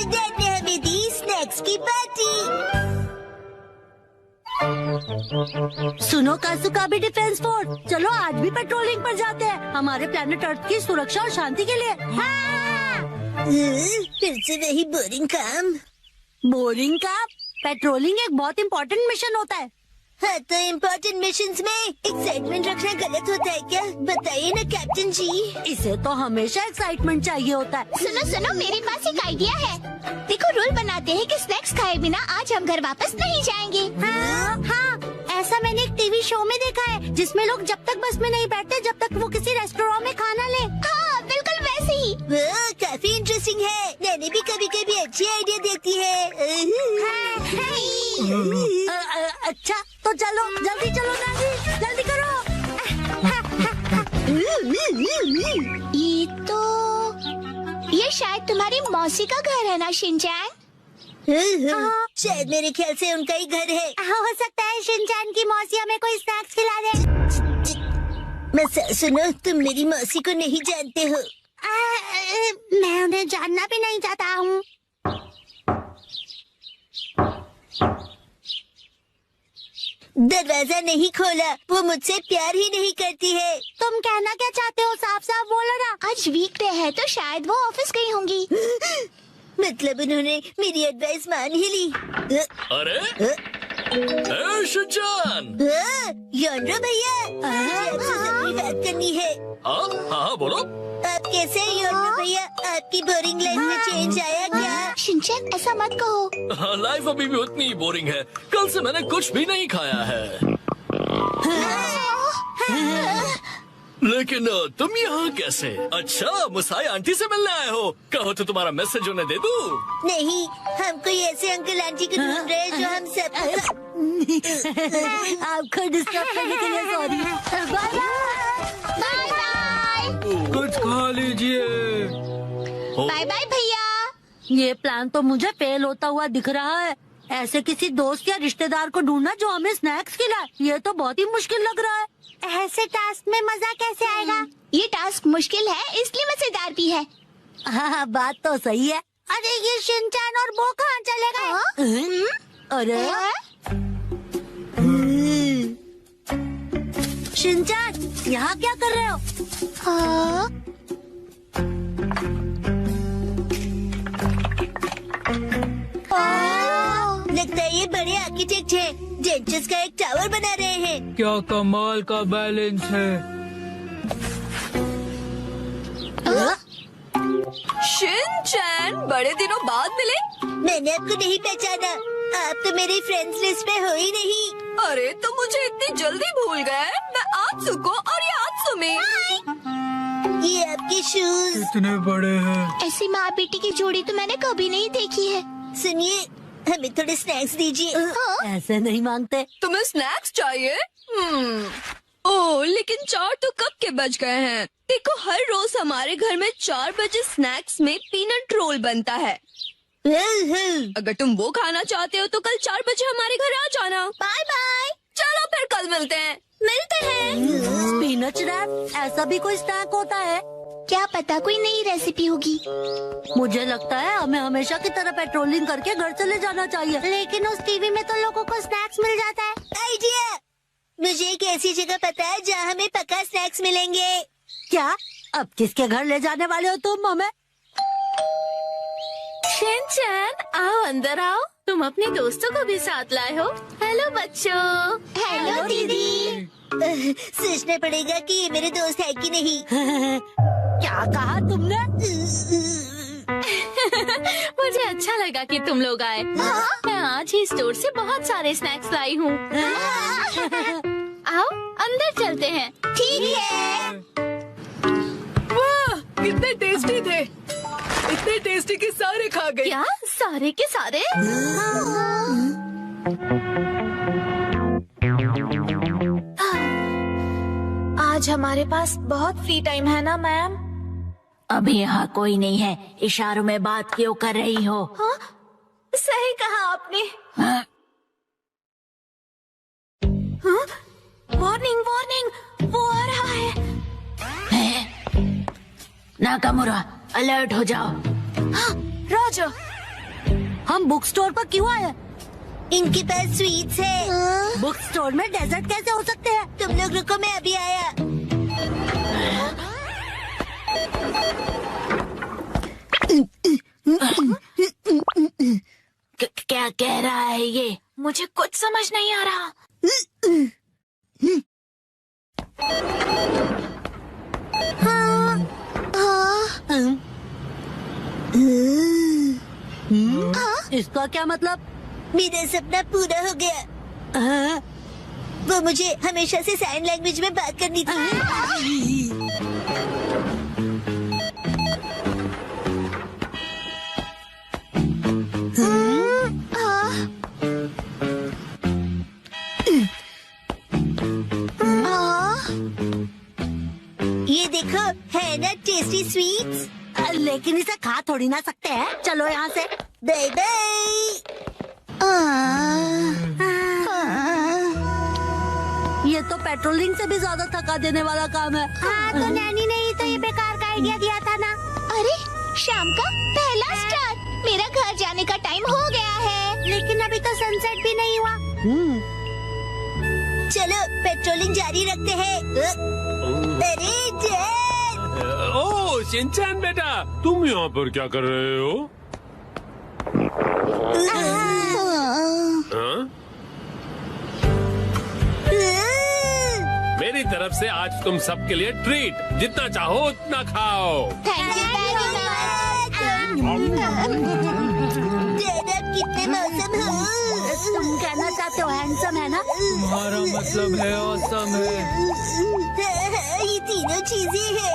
आज डैड ने हमें दी स्नैक्स की पार्टी। सुनो कासुका भी डिफेंस फोर्स, चलो आज भी पेट्रोलिंग पर जाते हैं हमारे प्लेनेट अर्थ की सुरक्षा और शांति के लिए। हाँ। फिर से वही बोरिंग काम। बोरिंग काम? पेट्रोलिंग एक बहुत इम्पोर्टेंट मिशन होता है। हाँ, तो इम्पोर्टेंट मिशंस में एक्साइटमेंट रखना गलत होता है क्या? बताइए ना कैप्टन जी। इसे तो हमेशा एक्साइटमेंट चाहिए होता है। सुनो सुनो, मेरे पास एक आइडिया है। देखो, रूल बनाते हैं कि स्नैक्स खाए बिना आज हम घर वापस नहीं जाएंगे। हाँ, ऐसा मैंने एक टीवी शो में देखा है जिसमें लोग जब तक बस में नहीं बैठते जब तक वो किसी रेस्टोरेंट में खाना ले। हाँ, बिल्कुल वैसे ही। काफी इंटरेस्टिंग है। मैंने भी कभी कभी अच्छी आइडिया देती है। अच्छा तो चलो, जल्दी चलो, जल्दी करो। ये शायद तुम्हारी मौसी का घर है ना शिनचैन? शायद मेरे ख्याल से उनका ही घर है। हो सकता है शिनचैन की मौसी हमें कोई स्नैक्स खिला दे। मैं सुनो, तुम मेरी मौसी को नहीं जानते हो। मैं उन्हें जानना भी नहीं चाहता हूँ। दरवाजा नहीं खोला, वो मुझसे प्यार ही नहीं करती है। तुम कहना क्या चाहते हो? साफ साफ बोलो ना। आज वीकडे है तो शायद वो ऑफिस गई होंगी। मतलब उन्होंने मेरी एडवाइस मान ही ली। अरे शिनचैन, योंड्रो भैया, मुझे आपसे जरूरी बात करनी है। हाँ हाँ बोलो। आप कैसे हैं योंड्रो भैया? आपकी बोरिंग लाइफ में चेंज आया क्या? शिनचैन, ऐसा मत कहो। लाइफ अभी भी उतनी ही बोरिंग है। कल से मैंने कुछ भी नहीं खाया है। लेकिन तुम यहाँ कैसे? अच्छा, मुसाई आंटी से मिलने आए हो। कहो तो तुम्हारा मैसेज उन्हें दे दूँ? नहीं, हम कोई ऐसे अंकल आंटी को ढूंढ रहे हैं जो हम सब। आपको डिस्टर्ब करने के लिए सॉरी। Bye bye bye. कुछ खा लीजिए। बाय बाय भैया। ये प्लान तो मुझे फेल होता हुआ दिख रहा है। ऐसे किसी दोस्त या रिश्तेदार को ढूंढना जो हमें स्नैक्स खिलाए, ये तो बहुत ही मुश्किल लग रहा है। ऐसे टास्क में मजा कैसे आएगा? ये टास्क मुश्किल है इसलिए मजेदार भी है। हाँ, बात तो सही है। अरे ये शिनचैन और वो कहाँ चले गए? अरे शिनचैन, यहाँ क्या कर रहे हो? हाँ? लगता है ये बड़े आर्किटेक्ट हैं। डेंचर्स का एक टावर बना रहे हैं। क्या कमाल का बैलेंस है। शिनचैन, बड़े दिनों बाद मिले। मैंने आपको नहीं पहचाना। आप तो मेरी फ्रेंड्स लिस्ट में हो ही नहीं। अरे तो मुझे इतनी जल्दी भूल गए। मैं आत्सुको और ये आत्सुमी। ये आपके शूज। कितने बड़े हैं। ऐसी माँ बेटी की जोड़ी तो मैंने कभी नहीं देखी है। सुनिए, हमें थोड़े स्नैक्स दीजिए। ऐसे नहीं मांगते। तुम्हें स्नैक्स चाहिए? ओह, लेकिन 4 तो कब के बज गए हैं। देखो, हर रोज हमारे घर में 4 बजे स्नैक्स में पीनट रोल बनता है। अगर तुम वो खाना चाहते हो तो कल 4 बजे हमारे घर आ जाना। Bye bye. चलो फिर कल मिलते हैं। मिलते हैं। स्पिनच रैप, ऐसा भी कोई स्नैक होता है? क्या पता कोई नई रेसिपी होगी। मुझे लगता है हमें हमेशा की तरह पेट्रोलिंग करके घर चले जाना चाहिए। लेकिन उस टीवी में तो लोगों को स्नैक्स मिल जाता है। आइडिया! मुझे एक ऐसी जगह पता है जहाँ हमें पक्का स्नैक्स मिलेंगे। क्या? अब किसके घर ले जाने वाले हो तुम हमें? शिनचैन, आओ अंदर आओ। तुम अपने दोस्तों को भी साथ लाए हो। हेलो बच्चों। हेलो दीदी। सोचना पड़ेगा कि ये मेरे दोस्त है कि नहीं। क्या कहा तुमने? मुझे अच्छा लगा कि तुम लोग आए। मैं आज ही स्टोर से बहुत सारे स्नैक्स लाई हूँ। आओ अंदर चलते हैं। ठीक है। वाह, कितने टेस्टी थे। इतने टेस्टी कि सारे खा गए। क्या? सारे के सारे? आज हमारे पास बहुत फ्री टाइम है ना मैम? अभी यहाँ कोई नहीं है। इशारों में बात क्यों कर रही हो? हाँ? सही कहा आपने। हाँ? वार्निंग वार्निंग, वो आ रहा है। नाकामुरा, अलर्ट हो जाओ। हाँ, रोजर। हम बुक स्टोर पर क्यों आए? इनके पास स्वीट्स है। बुक स्टोर में डेजर्ट कैसे हो सकते हैं? तुम लोग रुको, मैं अभी आया। क्या कह रहा है ये? मुझे कुछ समझ नहीं आ रहा। इसका क्या मतलब? मेरा सपना पूरा हो गया। हाँ? वो मुझे हमेशा से साइन लैंग्वेज में बात करनी थी। ये देखो, है ना टेस्टी स्वीट्स। लेकिन इसे खा थोड़ी ना सकते हैं। चलो यहाँ से। Bye bye. ये तो पेट्रोलिंग से भी ज्यादा थका देने वाला काम है। हाँ, तो नैनी ने ही तो ये बेकार का आइडिया दिया था ना। अरे शाम का पहला स्टार। मेरा घर जाने का टाइम हो गया है। लेकिन अभी तो सनसेट भी नहीं हुआ। चलो पेट्रोलिंग जारी रखते हैं। अरे डैड! ओह शिनचैन बेटा, तुम यहाँ पर क्या कर रहे हो? हाँ? मेरी तरफ से आज तुम सबके लिए ट्रीट, जितना चाहो उतना खाओ। Thank you very much. Dad, आप कितने मौसम हो। तुम कहना चाहते हो हैंडसम है ना? तुम्हारा मतलब है ऑसम है। ये तीनों चीजें हैं।